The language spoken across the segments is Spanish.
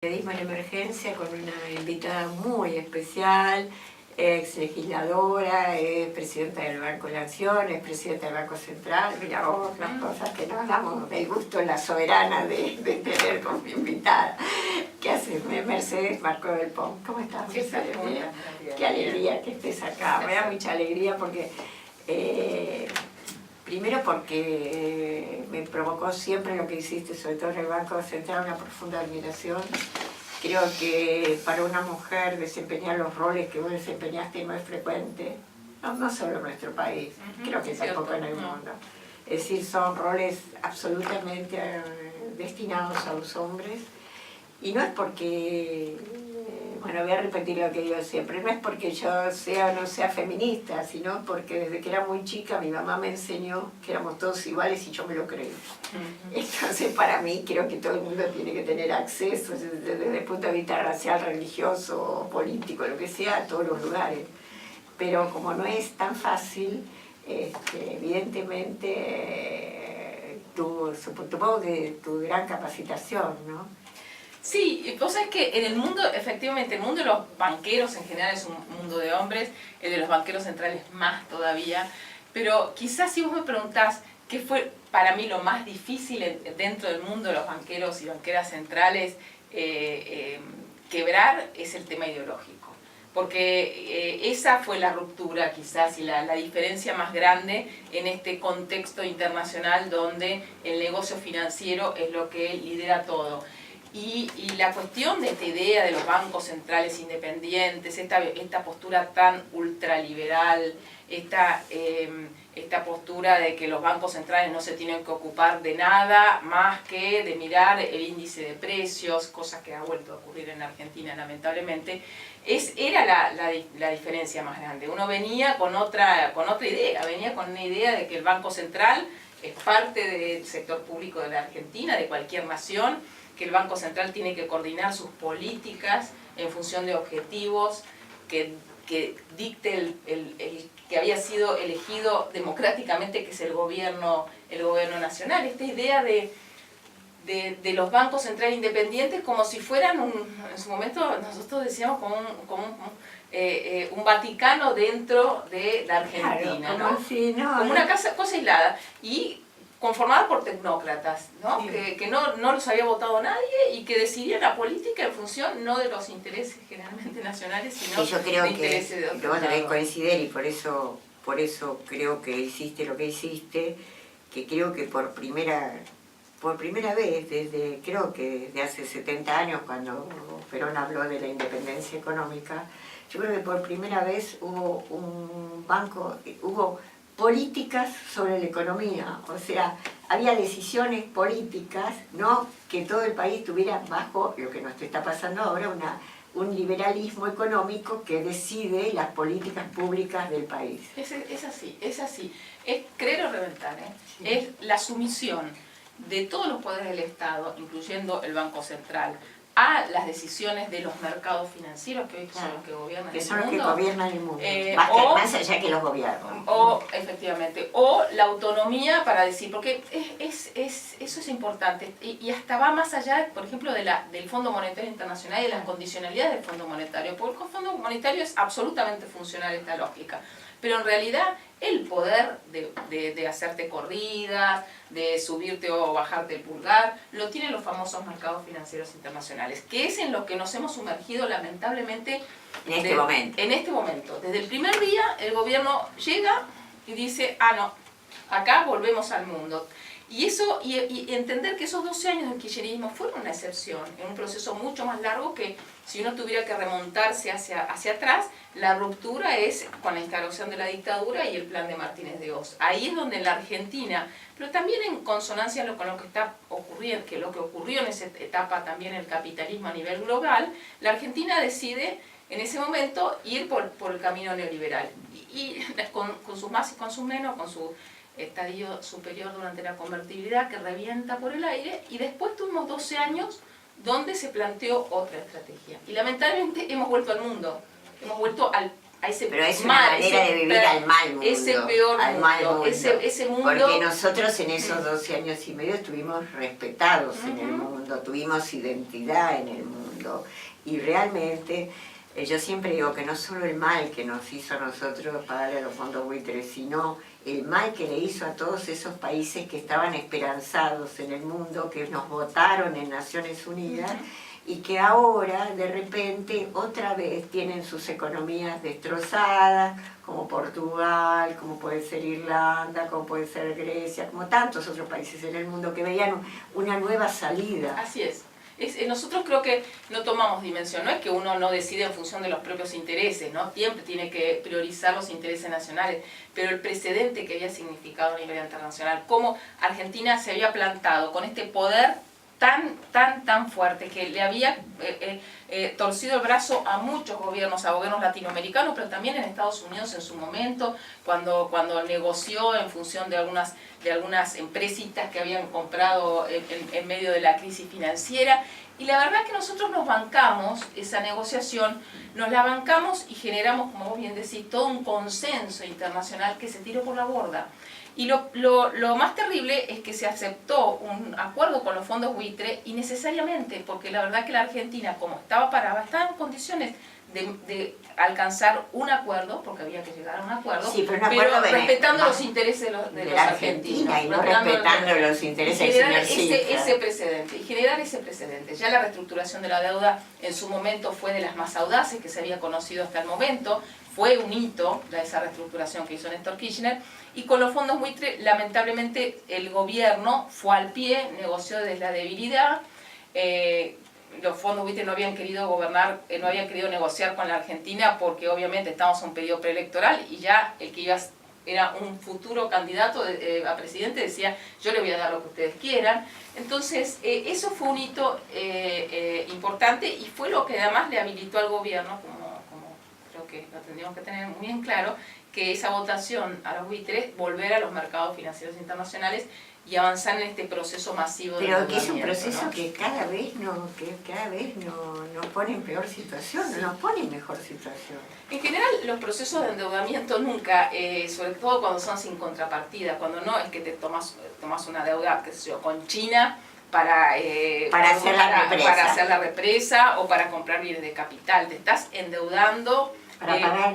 Periodismo en Emergencia con una invitada muy especial, ex legisladora, es presidenta del Banco Nación, es presidenta del Banco Central. Mira vos, las cosas que nos damos del gusto, la soberana de tener como invitada. ¿Qué haces? Mercedes Marco del Pom. ¿Cómo estás, Mercedes? Qué alegría que estés acá. Me da mucha alegría porque... Primero porque me provocó siempre lo que hiciste, sobre todo en el Banco Central, una profunda admiración. Creo que para una mujer desempeñar los roles que vos desempeñaste no es frecuente, no solo en nuestro país, creo que tampoco en el mundo. Es decir, son roles absolutamente destinados a los hombres. Y no es porque, bueno, voy a repetir lo que digo siempre, no es porque yo sea o no sea feminista, sino porque desde que era muy chica mi mamá me enseñó que éramos todos iguales y yo me lo creo. Entonces para mí creo que todo el mundo tiene que tener acceso desde el punto de vista racial, religioso, político, lo que sea, a todos los lugares. Pero como no es tan fácil, evidentemente supongo que tu gran capacitación, ¿no? Sí, vos sabés que en el mundo, efectivamente, el mundo de los banqueros en general es un mundo de hombres, el de los banqueros centrales más todavía, pero quizás si vos me preguntás qué fue para mí lo más difícil dentro del mundo de los banqueros y banqueras centrales, quebrar es el tema ideológico. Porque esa fue la ruptura quizás y la diferencia más grande en este contexto internacional donde el negocio financiero es lo que lidera todo. Y la cuestión de esta idea de los bancos centrales independientes, esta postura tan ultraliberal, esta postura de que los bancos centrales no se tienen que ocupar de nada más que de mirar el índice de precios, cosa que ha vuelto a ocurrir en Argentina lamentablemente, era la diferencia más grande. Uno venía con otra idea, venía con una idea de que el Banco Central es parte del sector público de la Argentina, de cualquier nación, que el Banco Central tiene que coordinar sus políticas en función de objetivos que dicte el que había sido elegido democráticamente, que es el gobierno nacional. Esta idea de los bancos centrales independientes como si fueran, en su momento nosotros decíamos, como un Vaticano dentro de la Argentina, claro, ¿no? Sí, como una cosa aislada. Y conformada por tecnócratas, ¿no? Sí. Que no los había votado nadie y que decidían la política en función no de los intereses generalmente nacionales, sino yo creo de intereses de otro vos debés lado. coincidir y por eso creo que hiciste lo que hiciste, que creo que por primera vez, creo que desde hace 70 años, cuando Perón habló de la independencia económica, yo creo que por primera vez hubo políticas sobre la economía, o sea, había decisiones políticas, ¿no?, que todo el país tuviera bajo lo que nos está pasando ahora, un liberalismo económico que decide las políticas públicas del país. Es así. Es creer o reventar, Sí. Es la sumisión de todos los poderes del Estado, incluyendo el Banco Central, a las decisiones de los mercados financieros que hoy son los que gobiernan el mundo. Que son los que gobiernan el mundo, más allá que los gobiernos. Efectivamente, o la autonomía para decir, porque eso es importante, y hasta va más allá, por ejemplo, del Fondo Monetario Internacional y de las condicionalidades del Fondo Monetario, porque el Fondo Monetario es absolutamente funcional esta lógica, pero en realidad el poder de hacerte corridas, de subirte o bajarte el pulgar, lo tienen los famosos mercados financieros internacionales, que es en lo que nos hemos sumergido lamentablemente en este momento. Desde el primer día el gobierno llega y dice, no, acá volvemos al mundo. Y entender que esos 12 años del kirchnerismo fueron una excepción, en un proceso mucho más largo que si uno tuviera que remontarse hacia atrás, la ruptura es con la instalación de la dictadura y el plan de Martínez de Oz. Ahí es donde en la Argentina, pero también en consonancia con lo que está ocurriendo, que lo que ocurrió en esa etapa también el capitalismo a nivel global, la Argentina decide en ese momento ir por el camino neoliberal. Y con sus más y con sus menos, con su estadio superior durante la convertibilidad que revienta por el aire, y después tuvimos 12 años donde se planteó otra estrategia. Y lamentablemente hemos vuelto al mundo, hemos vuelto a ese Pero es una manera de vivir al mal mundo. Ese peor al mundo, mal mundo. Ese mundo. Porque nosotros en esos 12 años y medio estuvimos respetados en el mundo, tuvimos identidad en el mundo. mundo. Y realmente, yo siempre digo que no solo el mal que nos hizo a nosotros pagarle a los fondos buitres, sino el mal que le hizo a todos esos países que estaban esperanzados en el mundo, que nos votaron en Naciones Unidas, y que ahora, de repente, otra vez tienen sus economías destrozadas, como Portugal, como puede ser Irlanda, como puede ser Grecia, como tantos otros países en el mundo que veían una nueva salida. Así es. Nosotros creo que no tomamos dimensión, no es que uno no decide en función de los propios intereses, ¿no? Siempre tiene que priorizar los intereses nacionales, pero el precedente que había significado a nivel internacional, cómo Argentina se había plantado con este poder tan fuerte que le había torcido el brazo a muchos gobiernos, a gobiernos latinoamericanos, pero también en Estados Unidos en su momento, cuando negoció en función de algunas empresitas que habían comprado en medio de la crisis financiera. Y la verdad que nosotros nos bancamos esa negociación, nos la bancamos y generamos, como vos bien decís, todo un consenso internacional que se tiró por la borda. Y lo más terrible es que se aceptó un acuerdo con los fondos buitre innecesariamente, porque la verdad que la Argentina, como estaba parada, estaba en condiciones de alcanzar un acuerdo, porque había que llegar a un acuerdo, sí, pero respetando los intereses de los argentinos. Y no respetando los intereses del señor ese precedente, y generar ese precedente. Ya la reestructuración de la deuda en su momento fue de las más audaces que se había conocido hasta el momento, fue un hito esa reestructuración que hizo Néstor Kirchner, y con los fondos buitre, lamentablemente, el gobierno fue al pie, negoció desde la debilidad. Los fondos buitre no habían querido gobernar, no habían querido negociar con la Argentina porque obviamente estábamos en un periodo preelectoral y ya el que era un futuro candidato a presidente decía, yo le voy a dar lo que ustedes quieran. Entonces, eso fue un hito importante y fue lo que además le habilitó al gobierno, como creo que lo tendríamos que tener muy en claro, que esa votación a los buitres, volver a los mercados financieros internacionales y avanzar en este proceso masivo de pero que es un proceso, ¿no? que cada vez nos pone en peor situación, no nos pone en mejor situación. En general, los procesos de endeudamiento nunca, sobre todo cuando son sin contrapartida, cuando no es que te tomas una deuda, qué sé yo, con China para hacer la represa o para comprar bienes de capital, te estás endeudando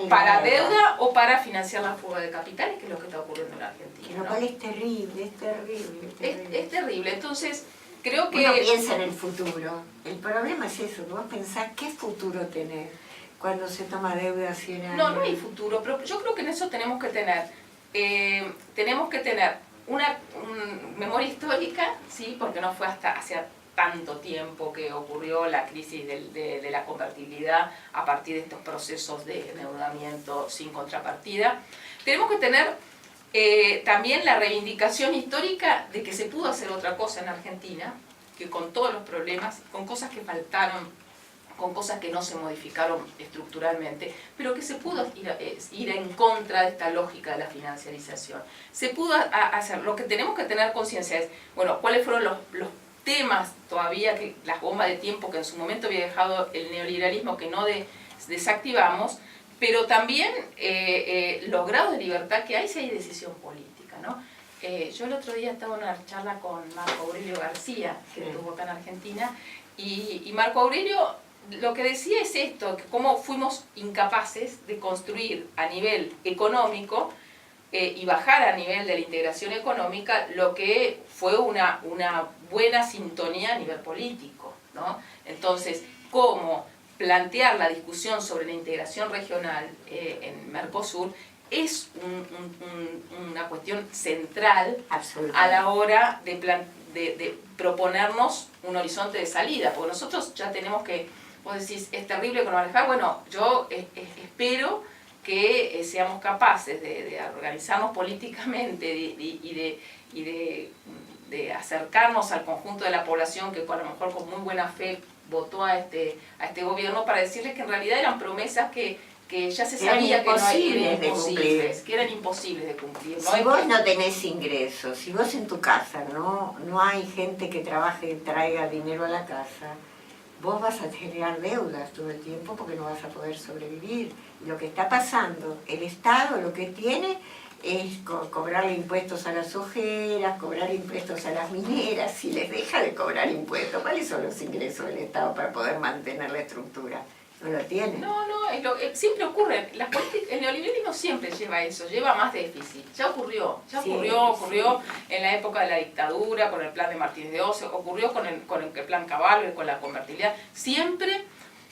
para deuda o para financiar la fuga de capitales, que es lo que está ocurriendo en la Argentina. Lo cual es terrible, es terrible. Es terrible, entonces creo que... Uno piensa en el futuro. El problema es eso, vos pensás qué futuro tenés cuando se toma deuda a 100 años. No hay futuro, pero yo creo que en eso tenemos que tener una memoria histórica, ¿sí? Porque no fue hasta hace tanto tiempo que ocurrió la crisis de la convertibilidad a partir de estos procesos de endeudamiento sin contrapartida. Tenemos que tener también la reivindicación histórica de que se pudo hacer otra cosa en Argentina, que con todos los problemas, con cosas que faltaron, con cosas que no se modificaron estructuralmente, pero que se pudo ir en contra de esta lógica de la financiarización. Se pudo hacer. Lo que tenemos que tener conciencia es, bueno, cuáles fueron los temas todavía, que las bombas de tiempo que en su momento había dejado el neoliberalismo que no desactivamos, pero también los grados de libertad que hay si hay decisión política, ¿no? Yo el otro día estaba en una charla con Marco Aurelio García, que estuvo acá en Argentina, y Marco Aurelio lo que decía es esto, que cómo fuimos incapaces de construir a nivel económico y bajar a nivel de la integración económica lo que fue una buena sintonía a nivel político, ¿no? Entonces, cómo plantear la discusión sobre la integración regional en Mercosur es una cuestión central a la hora de proponernos un horizonte de salida, porque nosotros ya tenemos que, vos decís, es terrible con Alejar, bueno, yo espero que seamos capaces de organizarnos políticamente y de acercarnos al conjunto de la población que a lo mejor con muy buena fe votó a este gobierno para decirles que en realidad eran promesas que ya se sabía que eran imposibles de cumplir. Si vos no tenés ingresos, si vos en tu casa no hay gente que trabaje y traiga dinero a la casa, vos vas a generar deudas todo el tiempo porque no vas a poder sobrevivir. Lo que está pasando, el Estado lo que tiene es cobrarle impuestos a las ojeras, cobrar impuestos a las mineras. Si les deja de cobrar impuestos, ¿cuáles son los ingresos del Estado para poder mantener la estructura? No lo tiene. No, siempre ocurre. El neoliberalismo siempre lleva eso, lleva más déficit. Ya ocurrió en la época de la dictadura, con el plan de Martínez de Oz, ocurrió con el plan Caballo y con la convertibilidad. Siempre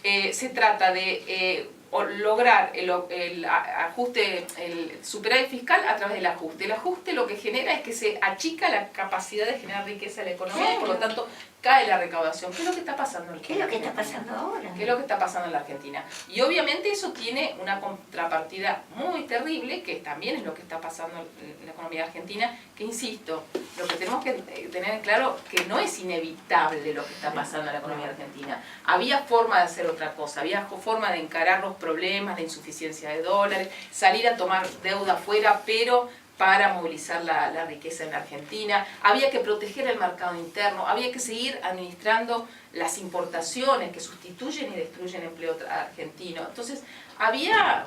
se trata de lograr el ajuste, el superávit fiscal a través del ajuste. El ajuste lo que genera es que se achica la capacidad de generar riqueza en la economía y por lo tanto cae la recaudación. ¿Qué es lo que está pasando en Argentina? ¿Qué es lo que está pasando ahora? ¿Qué es lo que está pasando en la Argentina? Y obviamente eso tiene una contrapartida muy terrible, que también es lo que está pasando en la economía argentina, que insisto, lo que tenemos que tener en claro que no es inevitable lo que está pasando en la economía argentina. Había forma de hacer otra cosa, había forma de encarar los problemas, la insuficiencia de dólares, salir a tomar deuda afuera, pero para movilizar la riqueza en la Argentina, había que proteger el mercado interno, había que seguir administrando las importaciones que sustituyen y destruyen empleo argentino. Entonces, había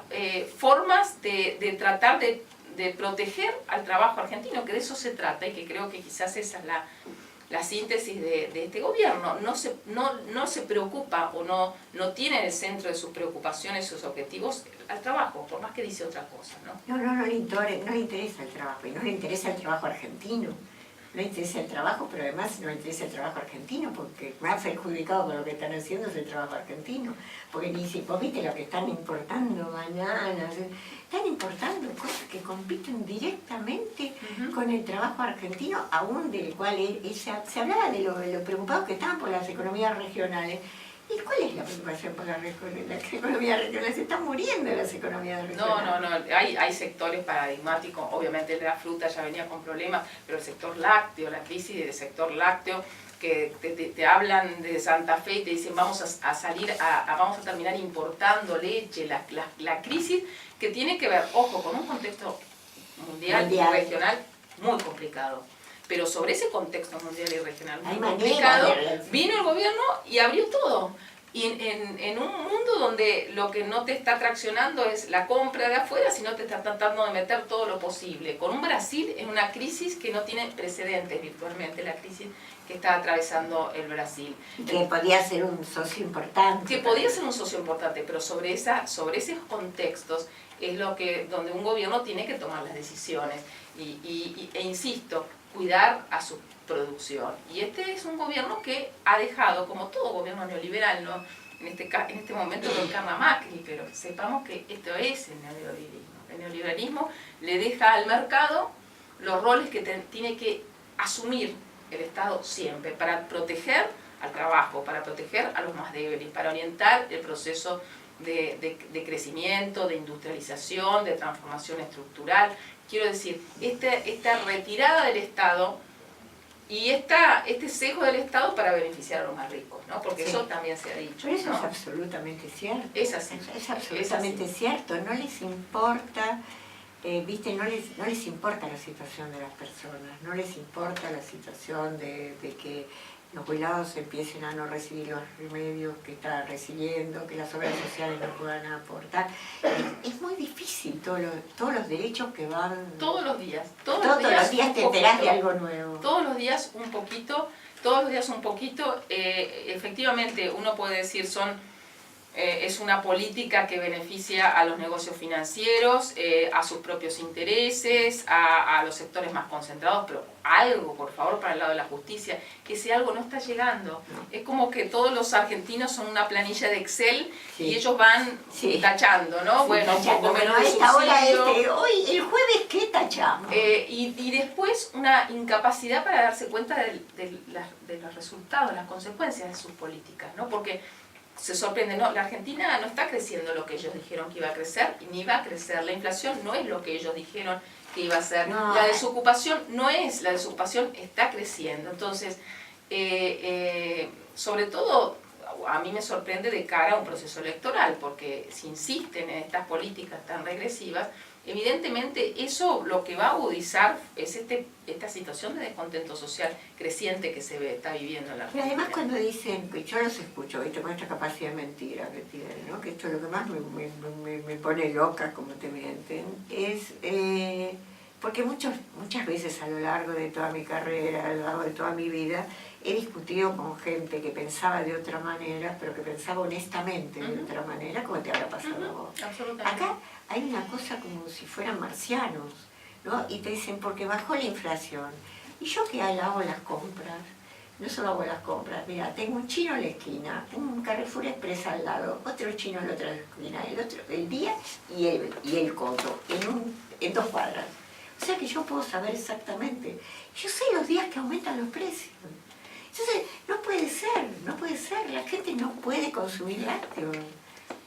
formas de tratar de proteger al trabajo argentino, que de eso se trata y que creo que quizás esa es la síntesis de este gobierno. No se preocupa o no tiene en el centro de sus preocupaciones, sus objetivos, al trabajo, por más que dice otra cosa, ¿no? No le interesa el trabajo, y no le interesa el trabajo argentino. No le interesa el trabajo, pero además no le interesa el trabajo argentino, porque más perjudicado por lo que están haciendo es el trabajo argentino. Porque ni si vos viste lo que están importando mañana, están importando cosas que compiten directamente con el trabajo argentino, aún del cual se hablaba de lo preocupados que estaban por las economías regionales. ¿Y cuál es la preocupación por la economía regional? Se están muriendo las economías regionales. No. Hay sectores paradigmáticos. Obviamente la fruta ya venía con problemas, pero el sector lácteo, la crisis del sector lácteo, que te hablan de Santa Fe y te dicen vamos a terminar importando leche, la crisis que tiene que ver, ojo, con un contexto mundial y regional muy complicado. Pero sobre ese contexto mundial y regional muy complicado, vino el gobierno y abrió todo. Y en un mundo donde lo que no te está traccionando es la compra de afuera, sino te está tratando de meter todo lo posible. Con un Brasil en una crisis que no tiene precedentes virtualmente, la crisis que está atravesando el Brasil. Que podía ser un socio importante. Que podía ser un socio importante, pero sobre esos contextos es donde un gobierno tiene que tomar las decisiones. E insisto, cuidar a su producción. Y este es un gobierno que ha dejado, como todo gobierno neoliberal, ¿no? En este momento lo encarna Macri, pero sepamos que esto es el neoliberalismo. El neoliberalismo le deja al mercado los roles que tiene que asumir el Estado siempre, para proteger al trabajo, para proteger a los más débiles, para orientar el proceso de crecimiento, de industrialización, de transformación estructural. Quiero decir, esta retirada del Estado y este sesgo del Estado para beneficiar a los más ricos, ¿no? Porque eso también se ha dicho. Pero eso ¿no? es absolutamente cierto. Es así. Es absolutamente cierto. No les importa, no les importa la situación de las personas, no les importa la situación de que los jubilados empiecen a no recibir los remedios que están recibiendo, que las obras sociales no puedan aportar. Es muy difícil todos los derechos que van... Todos los días te enterás de algo nuevo. Todos los días un poquito, efectivamente uno puede decir es una política que beneficia a los negocios financieros, a sus propios intereses, a los sectores más concentrados, pero algo, por favor, para el lado de la justicia, que ese algo no está llegando. Es como que todos los argentinos son una planilla de Excel y ellos van tachando, ¿no? Sí, bueno, tachando, un poco menos a esta hora subsidio. hoy, el jueves, ¿qué tachamos? Y después una incapacidad para darse cuenta de los resultados, las consecuencias de sus políticas, ¿no? Porque se sorprende, no, la Argentina no está creciendo lo que ellos dijeron que iba a crecer, ni va a crecer. La inflación no es lo que ellos dijeron que iba a ser. No. La desocupación no es, la desocupación está creciendo. Entonces, sobre todo, a mí me sorprende de cara a un proceso electoral, porque si insisten en estas políticas tan regresivas, evidentemente eso lo que va a agudizar es esta situación de descontento social creciente que está viviendo en la Argentina. Pero además cuando dicen, yo los escucho, ¿viste? Con esta capacidad de mentira que tienen, ¿no? Que esto es lo que más me pone loca, como te mienten, es porque muchas veces a lo largo de toda mi carrera, a lo largo de toda mi vida, he discutido con gente que pensaba de otra manera, pero que pensaba honestamente de otra manera, como te habrá pasado a vos. Acá hay una cosa como si fueran marcianos, ¿no? Y te dicen, porque bajó la inflación. ¿Y yo qué hago las compras? No solo hago las compras, mira, tengo un chino en la esquina, un Carrefour Express al lado, otro chino en la otra esquina, el día y el coto, en 2 cuadras. O sea que yo puedo saber exactamente. Yo sé los días que aumentan los precios. Entonces, no puede ser, la gente no puede consumir lácteos.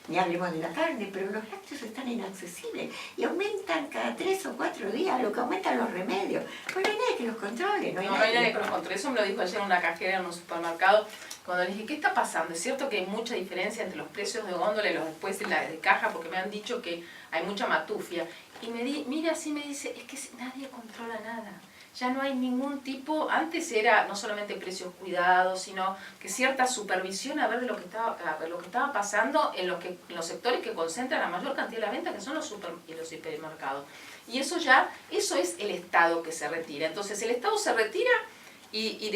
Ni hablemos de la carne, pero los lácteos están inaccesibles y aumentan cada 3 o 4 días, lo que aumentan los remedios. Pues no hay nadie que los controle, no hay nadie que los controle. Eso me lo dijo ayer una cajera en un supermercado, cuando le dije, ¿qué está pasando? Es cierto que hay mucha diferencia entre los precios de góndola y los después de caja, porque me han dicho que hay mucha matufia. Y mira, así me dice, es que nadie controla nada. Ya no hay ningún tipo, antes era no solamente precios cuidados, sino que cierta supervisión a ver lo que estaba pasando en los sectores que concentran la mayor cantidad de la venta, que son los hipermercados. Y eso es el Estado que se retira. Entonces el Estado se retira y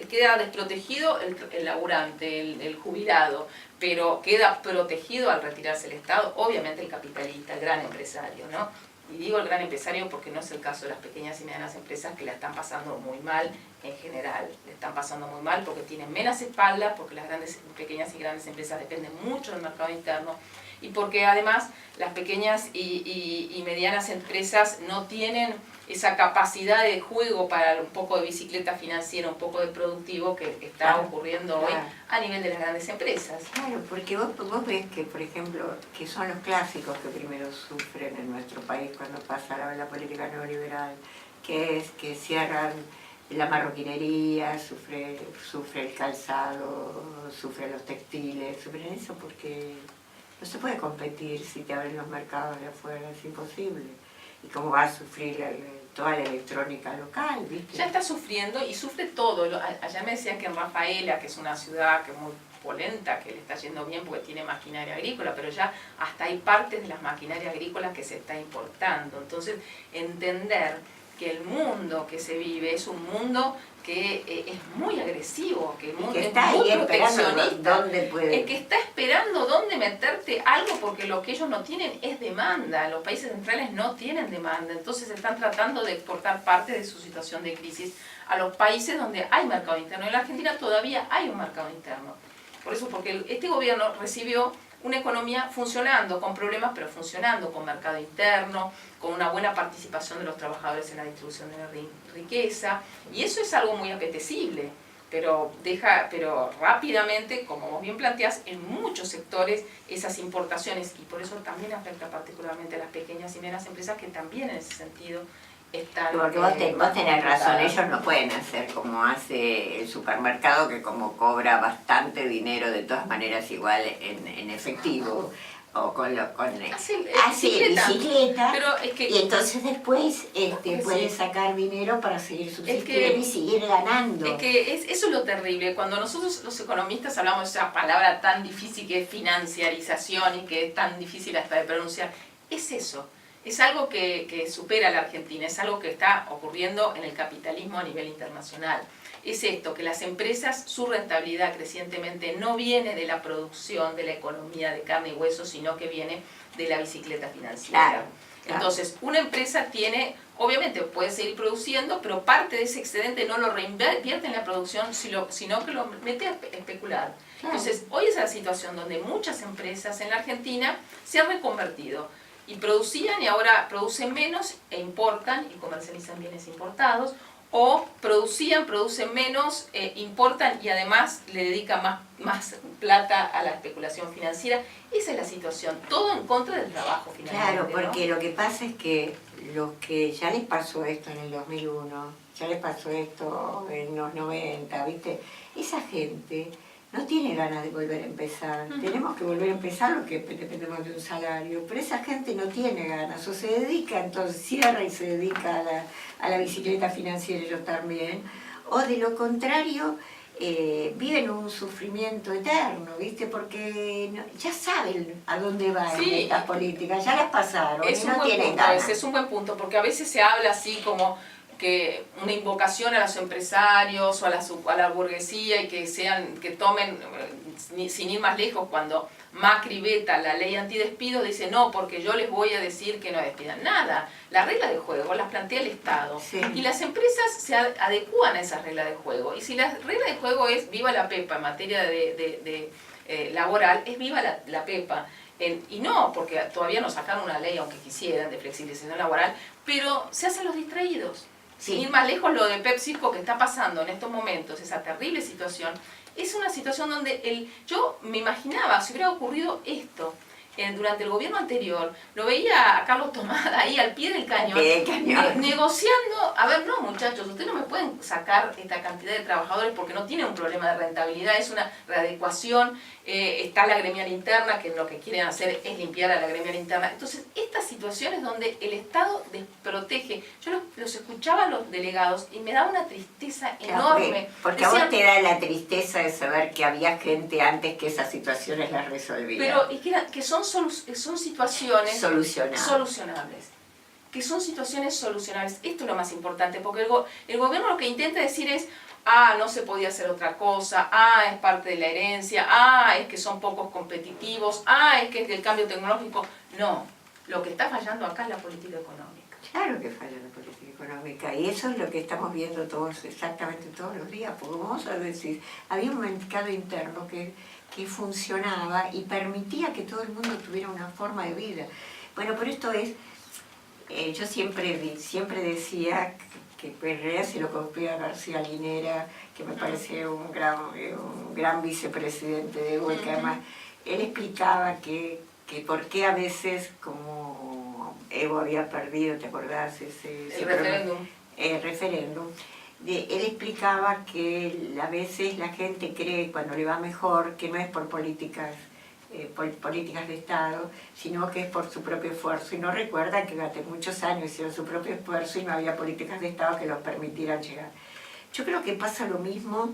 queda desprotegido el laburante, el jubilado, pero queda protegido al retirarse el Estado, obviamente el capitalista, el gran empresario, ¿no? Y digo el gran empresario porque no es el caso de las pequeñas y medianas empresas, que la están pasando muy mal en general. Le están pasando muy mal porque tienen menos espalda, porque las pequeñas y grandes empresas dependen mucho del mercado interno, y porque además las pequeñas y medianas empresas no tienen esa capacidad de juego para un poco de bicicleta financiera, un poco de productivo que está ocurriendo hoy a nivel de las grandes empresas. Claro, porque vos ves que, por ejemplo, que son los clásicos que primero sufren en nuestro país cuando pasa la política neoliberal, que es que cierran la marroquinería, sufre el calzado, sufren los textiles, sufren eso porque no se puede competir si te abren los mercados de afuera, es imposible. Y cómo va a sufrir toda la electrónica local, ¿viste? Ya está sufriendo y sufre todo. Ayer me decían que en Rafaela, que es una ciudad que es muy polenta, que le está yendo bien porque tiene maquinaria agrícola, pero ya hasta hay partes de las maquinarias agrícolas que se está importando. Entonces, entender que el mundo que se vive es un mundo que es muy agresivo, que es muy proteccionista, el que está esperando dónde meterte algo, porque lo que ellos no tienen es demanda. Los países centrales no tienen demanda, entonces están tratando de exportar parte de su situación de crisis a los países donde hay mercado interno. En la Argentina todavía hay un mercado interno. Por eso, porque este gobierno recibió una economía funcionando, con problemas, pero funcionando, con mercado interno, con una buena participación de los trabajadores en la distribución de la riqueza, y eso es algo muy apetecible, pero rápidamente, como vos bien planteás, en muchos sectores esas importaciones, y por eso también afecta particularmente a las pequeñas y medianas empresas, que también en ese sentido están... Porque vos tenés razón, ellos no pueden hacer como hace el supermercado, que como cobra bastante dinero de todas maneras igual en efectivo, o hace bicicleta, pero es que, y entonces después puede sacar dinero para seguir subsistiendo y seguir ganando. Es que eso es lo terrible. Cuando nosotros los economistas hablamos de esa palabra tan difícil que es financiarización y que es tan difícil hasta de pronunciar, es eso. Es algo que supera a la Argentina, es algo que está ocurriendo en el capitalismo a nivel internacional. Es esto, que las empresas, su rentabilidad crecientemente no viene de la producción, de la economía de carne y hueso, sino que viene de la bicicleta financiera. Claro. Entonces, una empresa tiene, obviamente puede seguir produciendo, pero parte de ese excedente no lo reinvierte en la producción, sino que lo mete a especular. Claro. Entonces, hoy es la situación donde muchas empresas en la Argentina se han reconvertido y producían y ahora producen menos e importan y comercializan bienes importados, o producen menos, importan y además le dedican más plata a la especulación financiera. Esa es la situación, todo en contra del trabajo finalmente. Claro, porque ¿no? Lo que pasa es que los que ya les pasó esto en el 2001, ya les pasó esto en los 90, ¿viste? Esa gente no tiene ganas de volver a empezar. Tenemos que volver a empezar los que dependemos de un salario, pero esa gente no tiene ganas, o se dedica, entonces cierra y se dedica a la bicicleta financiera, ellos también, o de lo contrario, viven un sufrimiento eterno, ¿viste? Porque ya saben a dónde van Sí, estas políticas, ya las pasaron es y un no buen tienen punto ganas. ese, es un buen punto, porque a veces se habla así como que una invocación a los empresarios o a la burguesía y que tomen, sin ir más lejos, cuando Macri veta la ley antidespido, dice no, porque yo les voy a decir que no despidan. Nada, las reglas de juego las plantea el Estado, Sí. y las empresas se adecúan a esas reglas de juego, y si la regla de juego es viva la pepa en materia de laboral, es viva la pepa. Y no, porque todavía no sacaron una ley, aunque quisieran, de flexibilización laboral, pero se hacen los distraídos. Sí. Sin ir más lejos, lo de PepsiCo que está pasando en estos momentos, esa terrible situación, es una situación donde yo me imaginaba, si hubiera ocurrido esto durante el gobierno anterior, lo veía a Carlos Tomada ahí al pie del cañón, negociando, a ver, no muchachos, ustedes no me pueden sacar esta cantidad de trabajadores porque no tienen un problema de rentabilidad, es una readecuación, está la gremial interna, que lo que quieren hacer es limpiar a la gremial interna. Entonces, estas situaciones donde el Estado desprotege, yo los escuchaba a los delegados y me daba una tristeza enorme. Porque a vos te da la tristeza de saber que había gente antes que esas situaciones las resolvía. Pero es que son situaciones solucionables. Que son situaciones solucionables. Esto es lo más importante, porque el gobierno lo que intenta decir es no se podía hacer otra cosa, es parte de la herencia, es que son pocos competitivos, es que es del cambio tecnológico. No, lo que está fallando acá es la política económica. Claro que falla la política económica, y eso es lo que estamos viendo todos, exactamente todos los días, porque vamos a decir, había un mercado interno que funcionaba y permitía que todo el mundo tuviera una forma de vida. Bueno, por esto es, yo siempre decía que en realidad se lo copió a García Linera, que me parece un gran vicepresidente de Google, que además él explicaba que por qué a veces, como Evo había perdido, ¿te acordás? El referéndum. Él explicaba que a veces la gente cree, cuando le va mejor, que no es por políticas de Estado, sino que es por su propio esfuerzo, y no recuerdan que durante muchos años hicieron su propio esfuerzo y no había políticas de Estado que los permitieran llegar. Yo creo que pasa lo mismo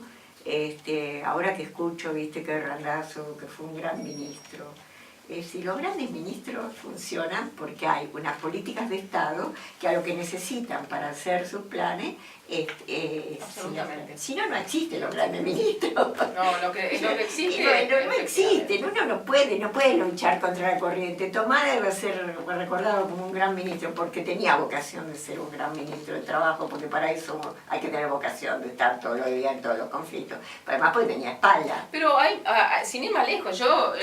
ahora que escucho, viste, que Randazzo, que fue un gran ministro. Si los grandes ministros funcionan porque hay unas políticas de Estado que a lo que necesitan para hacer sus planes, absolutamente. Si no existen los grandes ministros. No, lo que existe. No existen, uno no puede luchar contra la corriente. Tomada debe ser recordado como un gran ministro porque tenía vocación de ser un gran ministro de trabajo, porque para eso hay que tener vocación de estar todo el día en todos los conflictos. Pero además porque tenía espalda. Pero sin ir más lejos, yo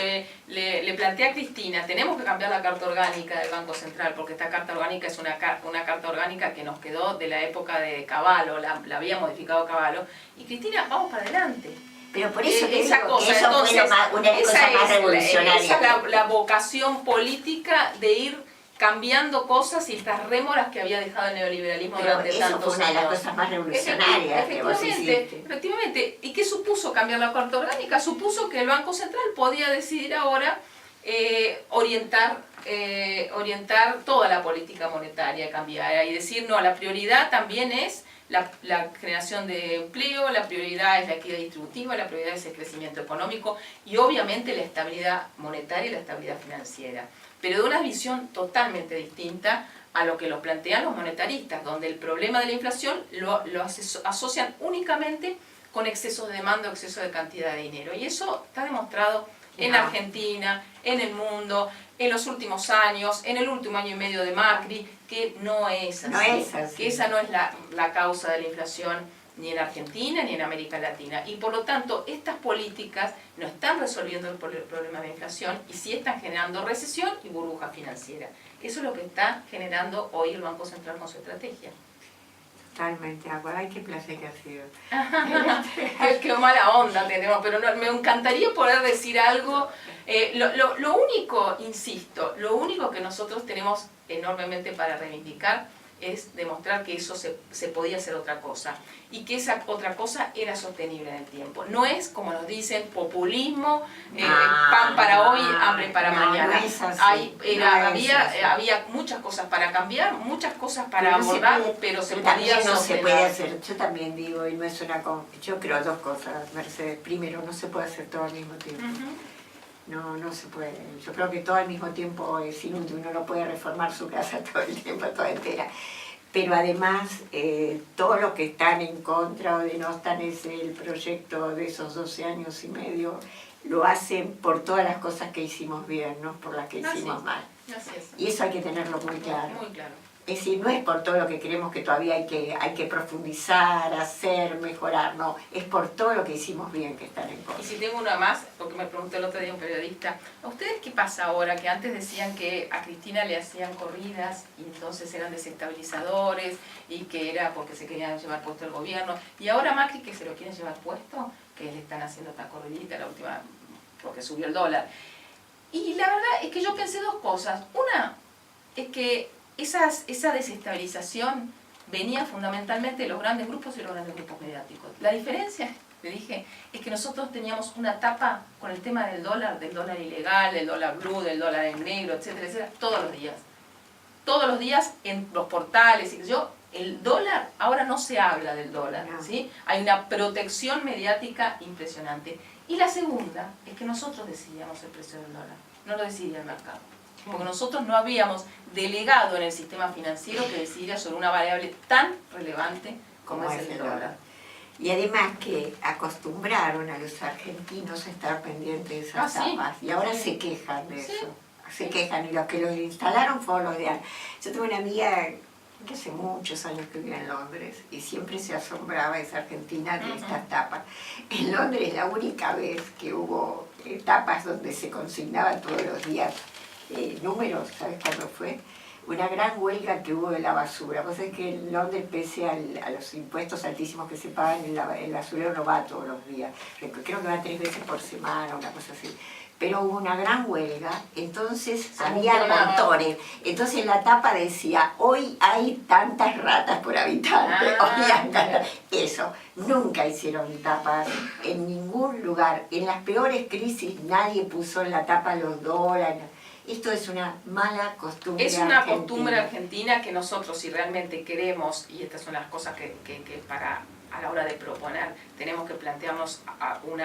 le planteé a Cristina, tenemos que cambiar la carta orgánica del Banco Central, porque esta carta orgánica es una carta orgánica que nos quedó de la época de Cavallo, la había modificado Cavallo, y Cristina, vamos para adelante. Pero por eso esa digo cosa, que eso entonces, fue una cosa más revolucionaria. Esa es la vocación política de ir cambiando cosas y estas rémoras que había dejado el neoliberalismo durante tantos años. Eso fue una de las cosas más revolucionarias que vos hiciste. Efectivamente. ¿Y qué supuso cambiar la carta orgánica? Supuso que el Banco Central podía decidir ahora orientar toda la política monetaria cambiaria y decir, no, la prioridad también es la generación de empleo, la prioridad es la equidad distributiva, la prioridad es el crecimiento económico y obviamente la estabilidad monetaria y la estabilidad financiera, pero de una visión totalmente distinta a lo que lo plantean los monetaristas, donde el problema de la inflación lo asocian únicamente con exceso de demanda o exceso de cantidad de dinero, y eso está demostrado en Argentina, en el mundo, en los últimos años, en el último año y medio de Macri, que no es así, que esa no es la causa de la inflación ni en Argentina ni en América Latina. Y por lo tanto, estas políticas no están resolviendo el problema de inflación y sí están generando recesión y burbuja financiera. Eso es lo que está generando hoy el Banco Central con su estrategia. Totalmente, ay, qué placer que ha sido. Qué mala onda tenemos, pero no, me encantaría poder decir algo. Lo único, insisto, lo único que nosotros tenemos enormemente para reivindicar es demostrar que eso se podía hacer otra cosa y que esa otra cosa era sostenible en el tiempo. No es, como nos dicen, populismo, pan para hoy, hambre para mañana. No es así, había muchas cosas para cambiar, muchas cosas para abordar, pero se podía no se puede sostener. hacer. Yo también digo, y no es una... Yo creo dos cosas, Mercedes. Primero, no se puede hacer todo al mismo tiempo. No se puede. Yo creo que todo al mismo tiempo es inútil. Uno no puede reformar su casa todo el tiempo, toda entera. Pero además, todos los que están en contra o denostan el proyecto de esos 12 años y medio, lo hacen por todas las cosas que hicimos bien, no por las que hicimos mal. Así es. Y eso hay que tenerlo muy claro. Muy claro. Es decir, no es por todo lo que creemos que todavía hay que profundizar, hacer, mejorar, no. Es por todo lo que hicimos bien que están en contra. Y si tengo una más, porque me preguntó el otro día un periodista, ¿a ustedes qué pasa ahora? Que antes decían que a Cristina le hacían corridas y entonces eran desestabilizadores y que era porque se querían llevar puesto el gobierno. Y ahora Macri, que se lo quieren llevar puesto, que le están haciendo esta corridita, la última, porque subió el dólar. Y la verdad es que yo pensé dos cosas. Una es que esa desestabilización venía fundamentalmente de los grandes grupos y los grandes grupos mediáticos. La diferencia, le dije, es que nosotros teníamos una tapa con el tema del dólar ilegal, del dólar blue, del dólar en negro, etcétera, etcétera, todos los días. Todos los días en los portales. El dólar, ahora no se habla del dólar, ¿sí? Hay una protección mediática impresionante. Y la segunda es que nosotros decidíamos el precio del dólar, no lo decidía el mercado. Porque nosotros no habíamos delegado en el sistema financiero que decidiera sobre una variable tan relevante como es el dólar. Y además que acostumbraron a los argentinos a estar pendientes de esas tapas. Y ahora se quejan de eso. Se quejan. Y los que los instalaron fueron los de antes. Yo tengo una amiga que hace muchos años que vivía en Londres y siempre se asombraba, esa argentina, de estas tapas. En Londres la única vez que hubo tapas donde se consignaban todos los días números, ¿sabes cuándo fue? Una gran huelga que hubo de la basura. Vos sabés que en Londres, pese a los impuestos altísimos que se pagan, el basurero no va todos los días. Creo que va 3 veces por semana, una cosa así. Pero hubo una gran huelga, entonces había montones. Entonces la tapa decía, hoy hay tantas ratas por habitante, hoy hay tantas... Eso, nunca hicieron tapas en ningún lugar. En las peores crisis nadie puso en la tapa los dólares. Esto es una mala costumbre argentina. Es una costumbre argentina que nosotros, si realmente queremos, y estas son las cosas que a la hora de proponer, tenemos que plantearnos un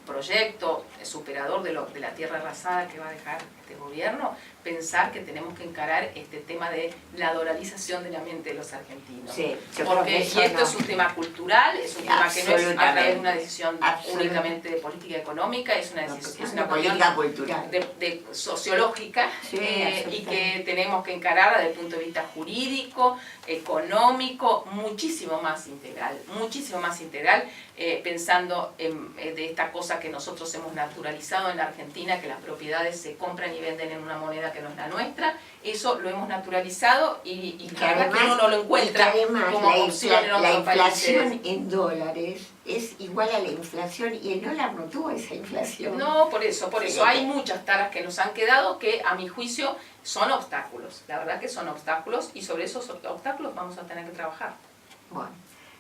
proyecto superador de la tierra arrasada que va a dejar este gobierno, pensar que tenemos que encarar este tema de la dolarización de la mente de los argentinos. Sí, porque esto es un tema cultural, es un tema que no es a través de una decisión únicamente de política económica, es una decisión, es una política cultural, sociológica, y que tenemos que encarar desde el punto de vista jurídico, económico, muchísimo más integral, pensando de esta cosa que nosotros hemos naturalizado en la Argentina, que las propiedades se compran y venden en una moneda que no es la nuestra. Eso lo hemos naturalizado y la verdad que uno no lo encuentra como opción en otros países. La inflación en dólares es igual a la inflación y el dólar no tuvo esa inflación. No, por eso. Hay muchas taras que nos han quedado que a mi juicio son obstáculos. La verdad que son obstáculos y sobre esos obstáculos vamos a tener que trabajar. Bueno.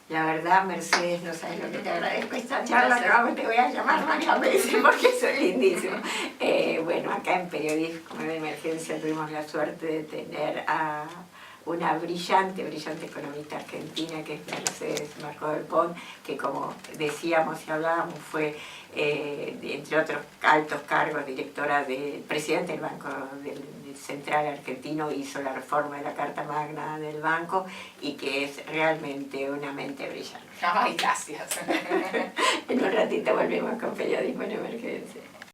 La verdad, Mercedes, no sabes lo que te agradezco esta charla, pero te voy a llamar varias veces porque son lindísimos. Bueno, acá en Periodismo de Emergencia tuvimos la suerte de tener a una brillante economista argentina que es Mercedes Marcó del Pont, que como decíamos y hablábamos fue, entre otros altos cargos, directora del presidente del Banco del Central Argentino, hizo la reforma de la Carta Magna del banco y que es realmente una mente brillante. Ay, gracias. En un ratito volvemos con Periodismo en Emergencia.